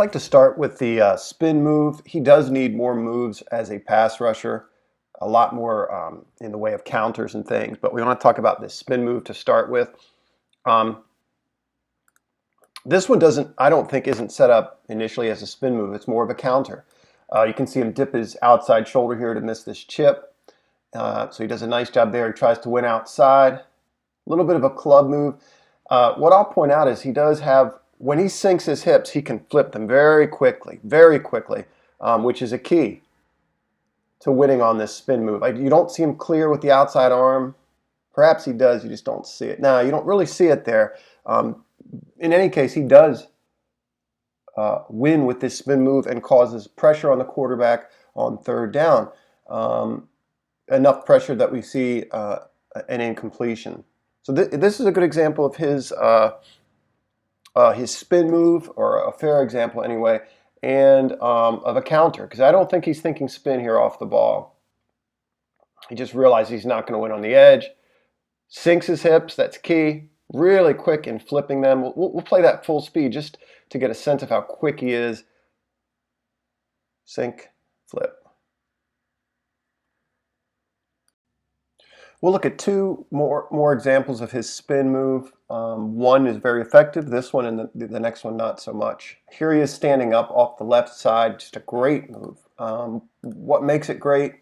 like to start with the spin move. He does need more moves as a pass rusher, a lot more in the way of counters and things, but we want to talk about this spin move to start with. This one I don't think, isn't set up initially as a spin move. It's more of a counter. You can see him dip his outside shoulder here to miss this chip. So he does a nice job there. He tries to win outside. A little bit of a club move. What I'll point out is he does have, when he sinks his hips, he can flip them very quickly, which is a key to winning on this spin move. You don't see him clear with the outside arm. Perhaps he does, you just don't see it. Now, you don't really see it there. In any case, he does win with this spin move and causes pressure on the quarterback on third down. Enough pressure that we see an incompletion. So this is a good example of his spin move, or a fair example anyway, and of a counter, because I don't think he's thinking spin here off the ball. He just realizes he's not going to win on the edge. Sinks his hips, that's key. Really quick in flipping them. We'll play that full speed just to get a sense of how quick he is. Sink, flip. We'll look at two more examples of his spin move. One is very effective, this one, and the next one not so much. Here he is standing up off the left side, just a great move. What makes it great,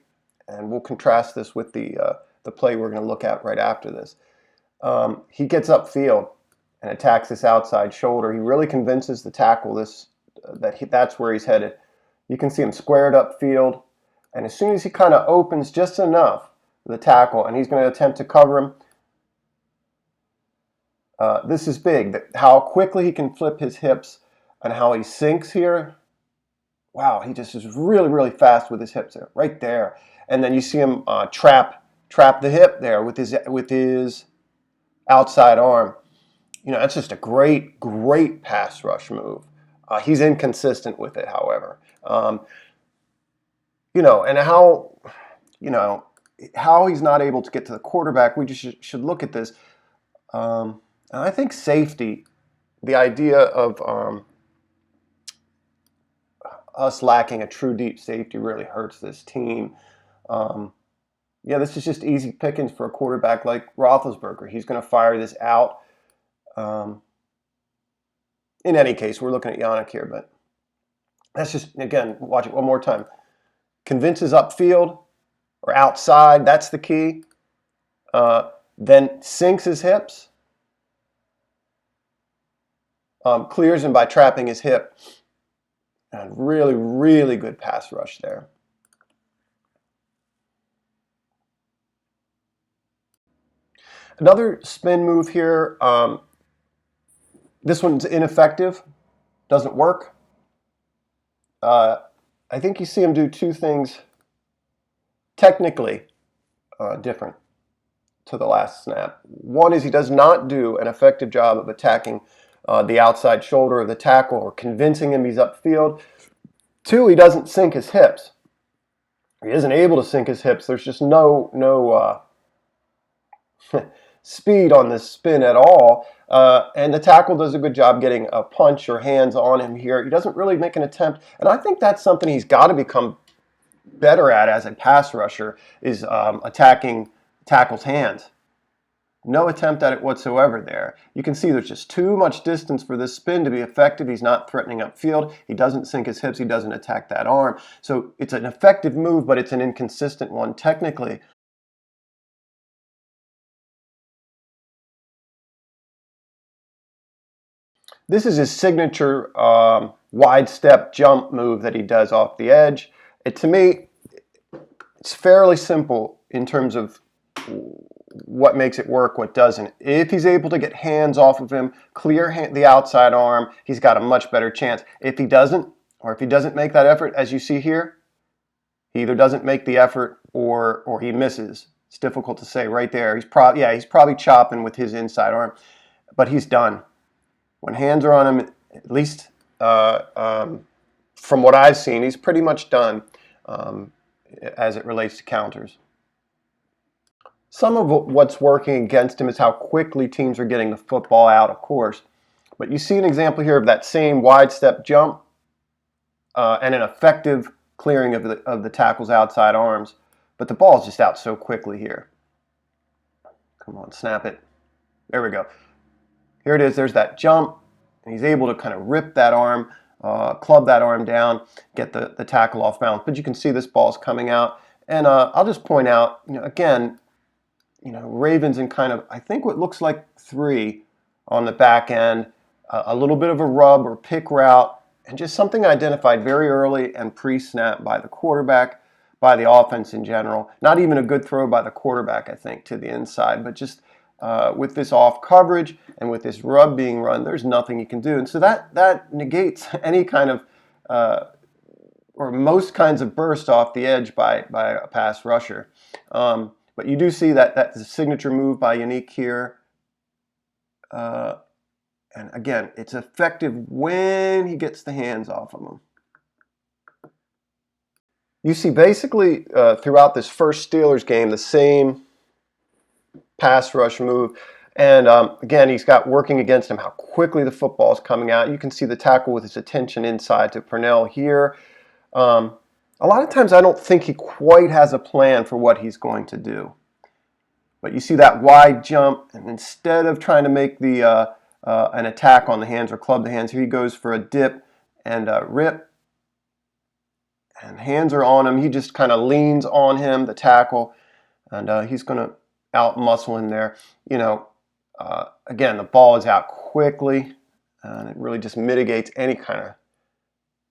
and we'll contrast this with the play we're going to look at right after this. He gets upfield and attacks this outside shoulder. He really convinces the tackle that's where he's headed. You can see him squared upfield, and as soon as he kind of opens just enough, the tackle, and he's going to attempt to cover him. This is big. How quickly he can flip his hips and how he sinks here. Wow, he just is really, really fast with his hips there, right there. And then you see him trap the hip there with his outside arm. You know, that's just a great, great pass rush move. He's inconsistent with it, however. And how he's not able to get to the quarterback, we just should look at this. And I think safety, the idea of us lacking a true deep safety really hurts this team. This is just easy pickings for a quarterback like Roethlisberger. He's going to fire this out. In any case, we're looking at Yannick here, but that's just, again, watch it one more time. Convinces upfield or outside, that's the key. Then sinks his hips. Clears him by trapping his hip. And really, really good pass rush there. Another spin move here. This one's ineffective. Doesn't work. I think you see him do two things technically different to the last snap. One is he does not do an effective job of attacking the outside shoulder of the tackle or convincing him he's upfield. Two, he doesn't sink his hips. He isn't able to sink his hips. There's just no speed on this spin at all. And the tackle does a good job getting a punch or hands on him here. He doesn't really make an attempt. And I think that's something he's got to become better at as a pass rusher, is attacking tackle's hands. No attempt at it whatsoever there. You can see there's just too much distance for this spin to be effective. He's not threatening upfield. He doesn't sink his hips. He doesn't attack that arm. So it's an effective move, but it's an inconsistent one technically. This is his signature wide step jump move that he does off the edge. To me, it's fairly simple in terms of what makes it work, what doesn't. If he's able to get hands off of him, clear the outside arm, he's got a much better chance. If he doesn't, or if he doesn't make that effort, as you see here, he either doesn't make the effort or he misses. It's difficult to say right there. He's probably chopping with his inside arm, but he's done. When hands are on him, at least from what I've seen, he's pretty much done as it relates to counters. Some of what's working against him is how quickly teams are getting the football out, of course. But you see an example here of that same wide step jump. and an effective clearing of the tackle's outside arms. But the ball's just out so quickly here. Come on, snap it. There we go. Here it is. There's that jump. And he's able to kind of rip that arm, club that arm down, get the tackle off balance. But you can see this ball's coming out. And I'll just point out, again, Ravens in kind of, I think what looks like 3 on the back end, a little bit of a rub or pick route, and just something identified very early and pre-snap by the quarterback, by the offense in general. Not even a good throw by the quarterback, I think, to the inside, but just with this off coverage and with this rub being run, there's nothing you can do. And so that negates any kind of, or most kinds of burst off the edge by a pass rusher. But you do see that the signature move by Yannick here. And again, it's effective when he gets the hands off of him. You see basically throughout this first Steelers game the same pass rush move. And again, he's got working against him how quickly the football is coming out. You can see the tackle with his attention inside to Purnell here. A lot of times I don't think he quite has a plan for what he's going to do. But you see that wide jump, and instead of trying to make the an attack on the hands or club the hands, here he goes for a dip and rip. And hands are on him. He just kind of leans on him, the tackle, and he's going to out-muscle him there. Again, the ball is out quickly, and it really just mitigates any kind of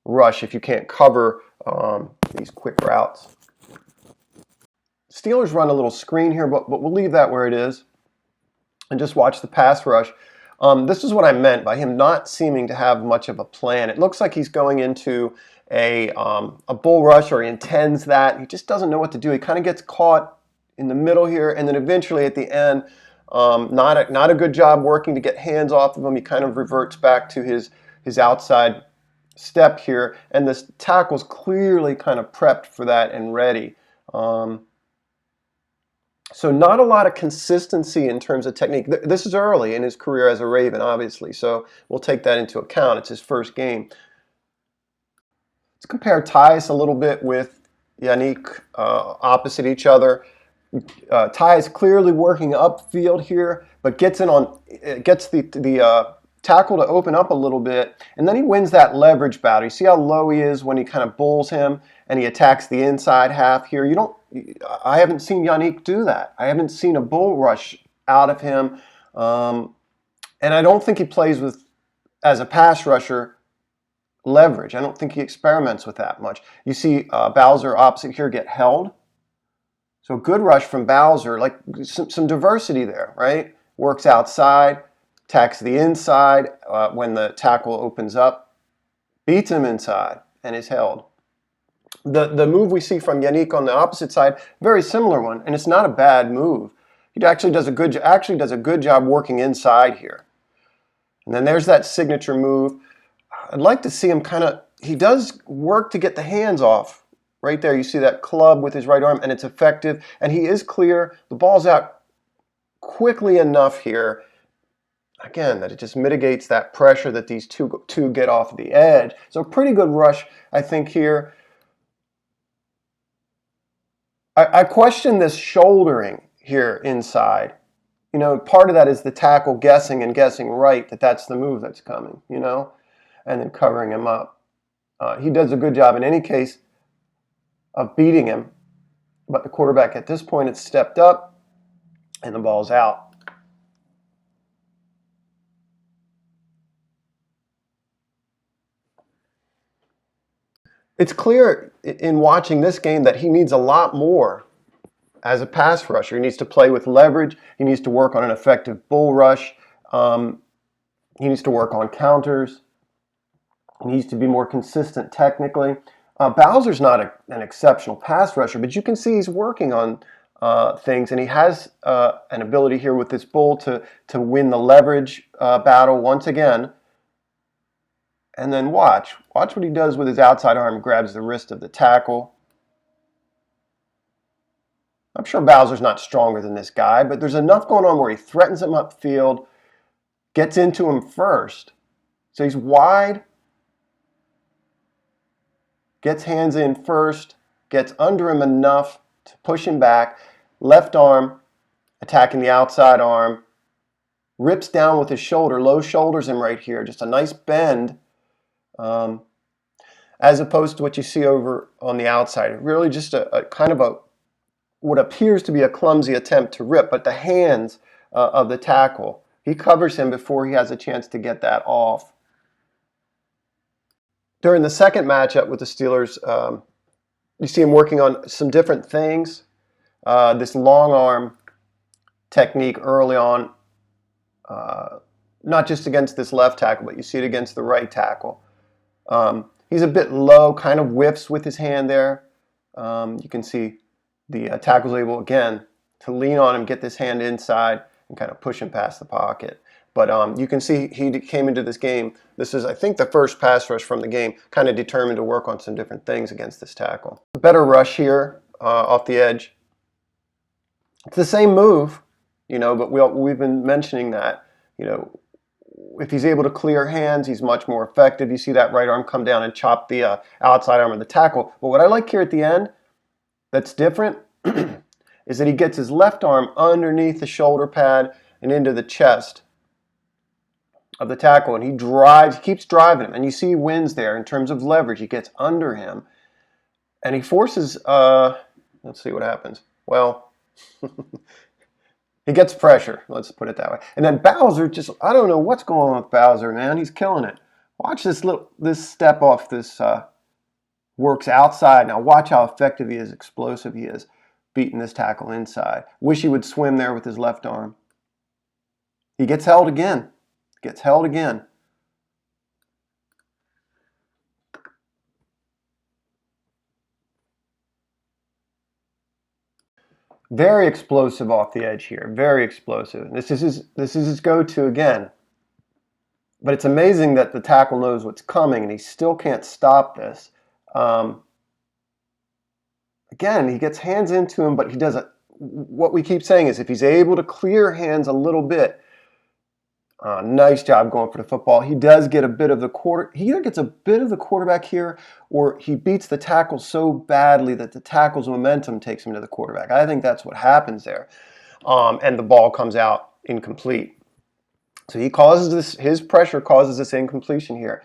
rush if you can't cover these quick routes. Steelers run a little screen here, but we'll leave that where it is and just watch the pass rush. This is what I meant by him not seeming to have much of a plan. It looks like he's going into a bull rush, or he intends that. He just doesn't know what to do. He kind of gets caught in the middle here, and then eventually at the end, not a good job working to get hands off of him. He kind of reverts back to his outside step here, and this tackle's clearly kind of prepped for that and ready. So not a lot of consistency in terms of technique. This is early in his career as a Raven, obviously, so we'll take that into account. It's his first game. Let's compare Tyus a little bit with Yannick, opposite each other. Tyus clearly working upfield here, but gets the tackle to open up a little bit, and then he wins that leverage battle. You see how low he is when he kind of bulls him and he attacks the inside half here. I haven't seen Yannick do that. I haven't seen a bull rush out of him, and I don't think he plays with, as a pass rusher, leverage. I don't think he experiments with that much. You see Bowser opposite here get held. So a good rush from Bowser, like some diversity there, right? Works outside, attacks the inside when the tackle opens up, beats him inside, and is held. The move we see from Yannick on the opposite side, very similar one, and it's not a bad move. He actually does a good job working inside here. And then there's that signature move. I'd like to see him he does work to get the hands off. Right there, you see that club with his right arm, and it's effective, and he is clear. The ball's out quickly enough here, again, that it just mitigates that pressure that these two get off the edge. So a pretty good rush, I think, here. I question this shouldering here inside. Part of that is the tackle guessing right that that's the move that's coming, and then covering him up. He does a good job in any case of beating him, but the quarterback at this point has stepped up and the ball's out. It's clear in watching this game that he needs a lot more as a pass rusher. He needs to play with leverage. He needs to work on an effective bull rush. He needs to work on counters. He needs to be more consistent technically. Bowser's not an exceptional pass rusher, but you can see he's working on things, and he has an ability here with this bull to win the leverage battle once again. And then watch what he does with his outside arm, grabs the wrist of the tackle. I'm sure Bowser's not stronger than this guy, but there's enough going on where he threatens him upfield, gets into him first. So he's wide. gets hands in first, gets under him enough to push him back, left arm attacking the outside arm, rips down with his shoulder, low shoulders him right here, just a nice bend, as opposed to what you see over on the outside. Really just a kind of what appears to be a clumsy attempt to rip, but the hands of the tackle. He covers him before he has a chance to get that off. During the second matchup with the Steelers, you see him working on some different things. This long arm technique early on, not just against this left tackle, but you see it against the right tackle. He's a bit low, kind of whiffs with his hand there. You can see the tackle's able, again, to lean on him, get this hand inside, and kind of push him past the pocket. But you can see he came into this game. This is, I think, the first pass rush from the game, kind of determined to work on some different things against this tackle. Better rush here off the edge. It's the same move, but we've been mentioning that, if he's able to clear hands, he's much more effective. You see that right arm come down and chop the outside arm of the tackle. But what I like here at the end that's different is that he gets his left arm underneath the shoulder pad and into the chest of the tackle, and he keeps driving him, and you see he wins there in terms of leverage. He gets under him, and he forces, let's see what happens. Well, he gets pressure, let's put it that way. And then Bowser I don't know what's going on with Bowser, man. He's killing it. Watch this step off this, works outside. Now watch how effective he is, explosive he is, beating this tackle inside. Wish he would swim there with his left arm. He gets held again. Gets held again. Very explosive off the edge here. Very explosive. This is his go-to again. But it's amazing that the tackle knows what's coming and he still can't stop this. Again, he gets hands into him, but he doesn't. What we keep saying is if he's able to clear hands a little bit, nice job going for the football. He does get a bit of he either gets a bit of the quarterback here, or he beats the tackle so badly that the tackle's momentum takes him to the quarterback. I think that's what happens there. And the ball comes out incomplete. So his pressure causes this incompletion here.